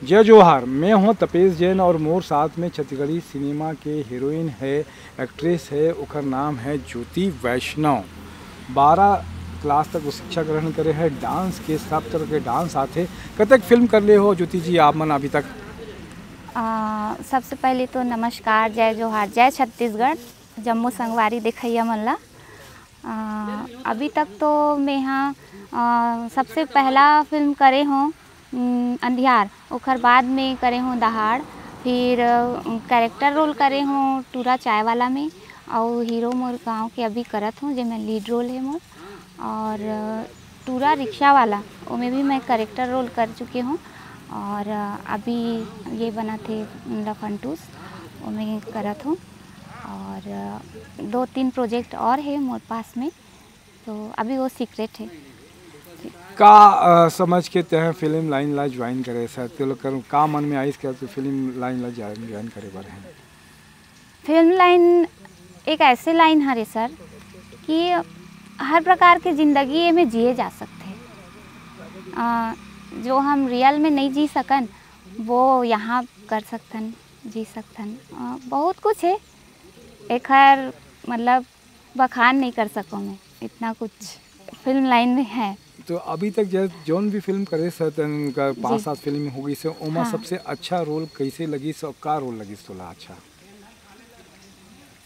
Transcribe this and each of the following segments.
जय जोहार, मैं हूं तपेश जैन और मोर साथ में छत्तीसगढ़ी सिनेमा के हीरोइन है, एक्ट्रेस है, उनका नाम है ज्योति वैष्णव। 12 क्लास तक वो शिक्षा ग्रहण करे है, डांस के सब तरह के डांस आते। कतक फिल्म कर ले हो ज्योति जी आप मन अभी तक? सबसे पहले तो नमस्कार, जय जोहार, जय छत्तीसगढ़, जम्मू संगवारी देखैया मन ला। अभी तक तो मैं यहाँ सबसे पहला फिल्म करे हूँ अंधियार, ओकर बाद में करे हूँ दहाड़, फिर कैरेक्टर रोल करे हूँ टूरा चाय वाला में, और हीरो मोर गांव के अभी करत हूँ जेमें लीड रोल है मोर, और टूरा रिक्शा वाला उमें भी मैं कैरेक्टर रोल कर चुकी हूँ। और अभी ये बना थे लफंटूस, उमें करत हूँ, और 2-3 प्रोजेक्ट और है मोर पास में, तो अभी वो सीक्रेट है। का समझ के तह फिल्म लाइन ला ज्वाइन करे सर, तो लोग का मन में आई इसके फिल्म लाइन ला ज्वाइन करे बारे हैं? फिल्म लाइन एक ऐसे लाइन हरे सर कि हर प्रकार की ज़िंदगी में जिए जा सकते हैं। जो हम रियल में नहीं जी सकन वो यहाँ कर सकतन, जी सकतन। बहुत कुछ है, एक हर मतलब बखान नहीं कर सकूँ मैं, इतना कुछ फिल्म लाइन में है। तो अभी तक जौन भी फिल्म करे सर का 5-7 फिल्म हो गई से ओमा हाँ। सबसे अच्छा रोल कैसे लगी, सब का रोल लगी तोला अच्छा?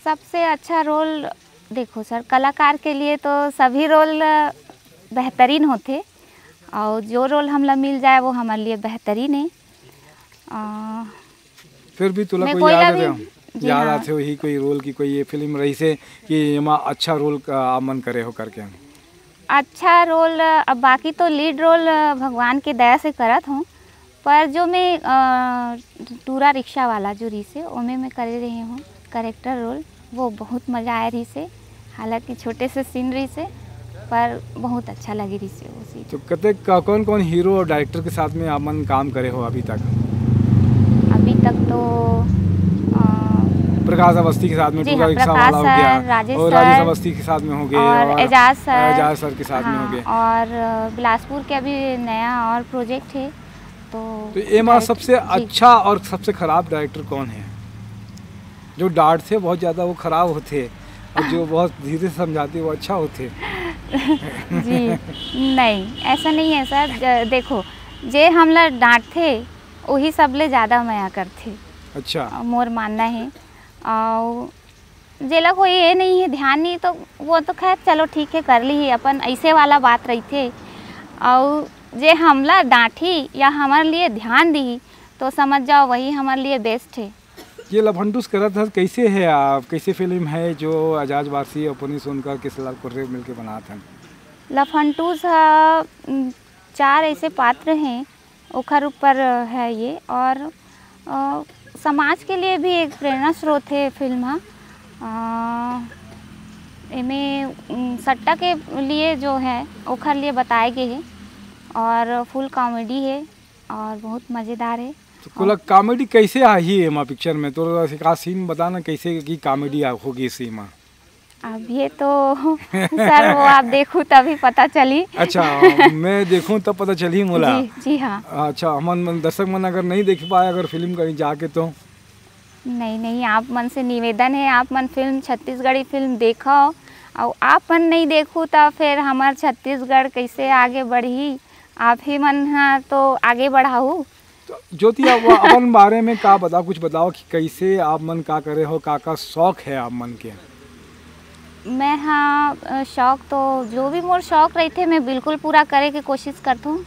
सबसे अच्छा रोल देखो सर, कलाकार के लिए तो सभी रोल बेहतरीन होते, और जो रोल हमला मिल जाए वो हमारे लिए बेहतरीन है। फिर भी तुला कोई याद आते हो ही कोई रोल की कोई ये फिल्म रही से कि एमा अच्छा रोल का मन करे हो करके? अच्छा रोल अब बाकी तो लीड रोल भगवान की दया से करत हूँ, पर जो मैं टूरा रिक्शा वाला जो रही से उमें मैं कर रही हूँ कैरेक्टर रोल, वो बहुत मज़ा आया रही से, हालांकि छोटे से सीन रही से, पर बहुत अच्छा लगी रही से वो सीन। तो कते कौन कौन हीरो और डायरेक्टर के साथ में आप मन काम करे हो अभी तक? अभी तक तो प्रकाश अवस्थी के साथ में टूरा रिक्शा वाला हो गया, और राजेश अवस्थी के साथ में हो गए, और एजाज सर के साथ में हो गए, और बिलासपुर के अभी नया और प्रोजेक्ट है। तो एमा सबसे अच्छा और सबसे खराब डायरेक्टर कौन है? जो डांटते बहुत ज़्यादा वो खराब होते, और जो बहुत धीरे से समझाते वो अच्छा होते। जी नहीं, ऐसा नहीं है सर। देखो, जे हमला डांटते वही सबले ज़्यादा मया करते। अच्छा, मोर मानना है। और जेला कोई ये नहीं है, ध्यान नहीं, तो वो तो खैर चलो ठीक है कर ली है, अपन ऐसे वाला बात रही थे। और जे हमला डांटी या हमारे लिए ध्यान दी तो समझ जाओ वही हमारे लिए बेस्ट है। ये लफंटूस करा था कैसे है आप, कैसे फिल्म है जो आजाज वारसी अपनी सुनकर किसलाल कुर्रे मिल के बना था? लफंटूस 4 ऐसे पात्र हैं, ओखर ऊपर है ये, और समाज के लिए भी एक प्रेरणा स्रोत है फिल्म। इनमें सट्टा के लिए जो है ओखर लिए बताए गए हैं, और फुल कॉमेडी है और बहुत मज़ेदार है। तो कॉमेडी कैसे आई है माँ पिक्चर में? तो का सीन बताना कैसे की कॉमेडी होगी इसी में? अब ये तो सर वो आप देखो तभी पता चली। अच्छा, मैं देखूं तब पता चली मोला? जी हाँ। अच्छा, हम दर्शक मन अगर नहीं देख पाए अगर फिल्म कहीं जाके तो? नहीं, आप मन से निवेदन है, आप मन फिल्म छत्तीसगढ़ी फिल्म देखो, और आप मन नहीं देखो तो फिर हमार छत्तीसगढ़ कैसे आगे बढ़ी? आप ही मन हाँ तो आगे बढ़ाओ। तो ज्योति आप अपन बारे में का बताओ, कुछ बताओ कि कैसे आप मन का करे हो, का शौक है आप मन के? मैं हाँ शौक तो जो भी मोर शौक रही थे मैं बिल्कुल पूरा करे की कोशिश करता हूँ,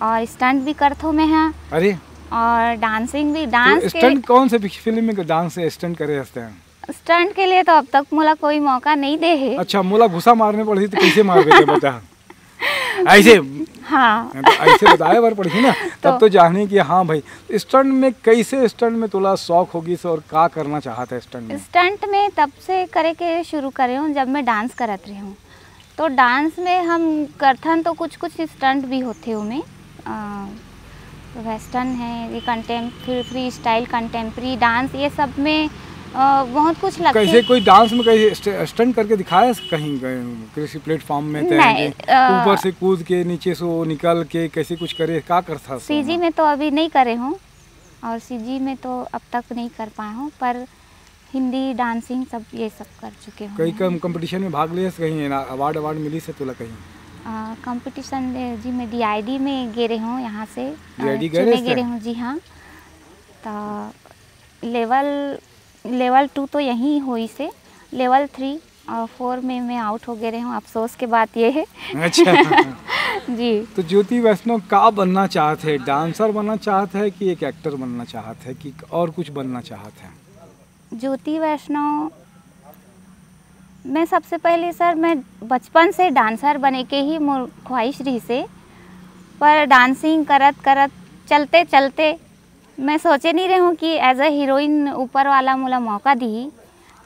और स्टंट भी करता हूँ मैं हाँ। अरे, और डांसिंग भी। डांस तो स्टंट कौन से फिल्म में डांस से स्टंट करे हंसते हैं? स्टंट के लिए तो अब तक मोला कोई मौका नहीं दे है। अच्छा, मोला घुसा मारने पड़ी तो कैसे मार देते बता? ऐसे? हाँ, तो ऐसे बताए बार पड़ी ना, तब तो जाने कि हाँ भाई स्टंट में कैसे, स्टंट में तोला शौक होगी और का करना चाहता है स्टंट में? स्टंट में तब से करे के शुरू करे हूँ जब मैं डांस करत रही हूँ। तो डांस में हम करथन तो कुछ स्टंट भी होते उनमें, वेस्टर्न है, ये contemporary, free style, contemporary dance, ये सब में बहुत कुछ लगता है। कैसे कोई डांस में कैसे स्टंट करके दिखाया कहीं किसी प्लेटफॉर्म में ऊपर से कूद के नीचे से निकल के कैसे कुछ करे, क्या करता? सीजी में तो अभी नहीं करे हूँ, और सीजी में तो अब तक नहीं कर पाया हूँ, पर हिंदी डांसिंग सब ये सब कर चुके हूँ। कई कंपटीशन में भाग लिए कहीं अवार्ड मिली से तुला कहीं? कंपटीशन जी मैं DID में गे रही हूँ, यहाँ से DID गे रही हूँ जी हाँ। तो लेवल 2 तो यहीं हुई से, लेवल 3 और 4 में मैं आउट हो गए रही हूँ। अफसोस के बात ये है। अच्छा जी। तो ज्योति वैष्णव का बनना चाहते हैं? डांसर बनना चाहते हैं कि एक एक्टर बनना चाहते हैं कि और कुछ बनना चाहते हैं? ज्योति वैष्णव, मैं सबसे पहले सर मैं बचपन से डांसर बने के ही मोर ख्वाहिश रही से, पर डांसिंग करत करत चलते चलते मैं सोचे नहीं रही हूँ कि एज अ हीरोइन ऊपर वाला मोला मौका दी,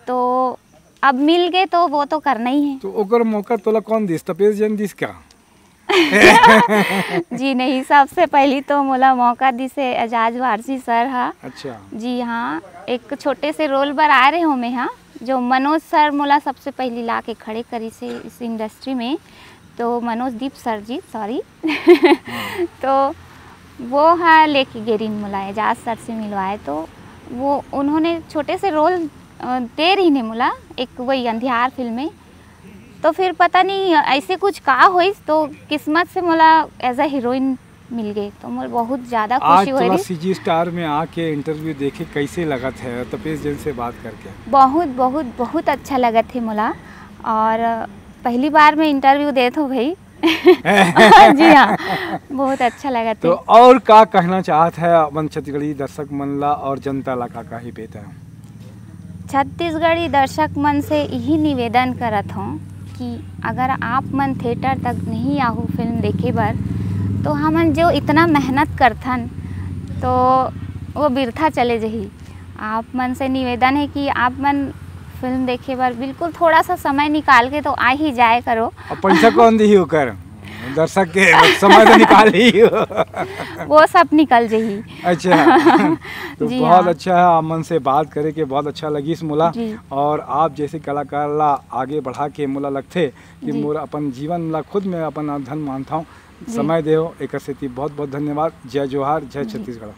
तो अब मिल गए तो वो तो करना ही है। तो ओकर मौका तोला कौन दिस? तपेश जैन दिस क्या? जी नहीं, सबसे पहली तो मोला मौका दी से एजाज वारसी सर हा। अच्छा जी हाँ, एक छोटे से रोल पर आ रहे हो मैं हाँ, जो मनोज सर मोला सबसे पहली ला के खड़े करी से इस इंडस्ट्री में, तो मनोज दीप सर जी सॉरी तो वो हाँ लेके गेरिन मोला एजाज सर से मिलवाए, तो वो उन्होंने छोटे से रोल दे रही ने मोला एक वही अंधियार फिल्म में। तो फिर पता नहीं ऐसे कुछ का हुई, तो किस्मत से मोला एज अ हीरोइन मिल गई, तो मोला बहुत ज़्यादा खुशी हो रही। सीजी स्टार में आके इंटरव्यू देखे कैसे लगा थे तपेश जैन से बात करके? बहुत बहुत बहुत अच्छा लगा थे मोला, और पहली बार मैं इंटरव्यू दे तो भाई जी हाँ, बहुत अच्छा लगा था। तो और का कहना चाहते हैं अपन छत्तीसगढ़ी दर्शक मन ला और जनता ला का ही बेटा है? छत्तीसगढ़ी दर्शक मन से यही निवेदन करत हूँ कि अगर आप मन थिएटर तक नहीं आहू फिल्म देखे बर, तो हमन जो इतना मेहनत करथन तो वो बिरथा चले जही। आप मन से निवेदन है कि आप मन फिल्म देखे बर बिल्कुल थोड़ा सा समय निकाल के तो आ ही जाए करो। अब पैसा कौन दी होकर दर्शक के समय तो निकाल ही वो सब निकल जही। अच्छा तो जी बहुत हाँ। अच्छा है, आप मन से बात करे के बहुत अच्छा लगी इस मोला, और आप जैसे कलाकार ला आगे बढ़ा के मोला लगते कि मोर अपन जीवन ला खुद में अपन धन मानता हूँ। समय दे एक बहुत बहुत धन्यवाद। जय जोहार, जय छत्तीसगढ़।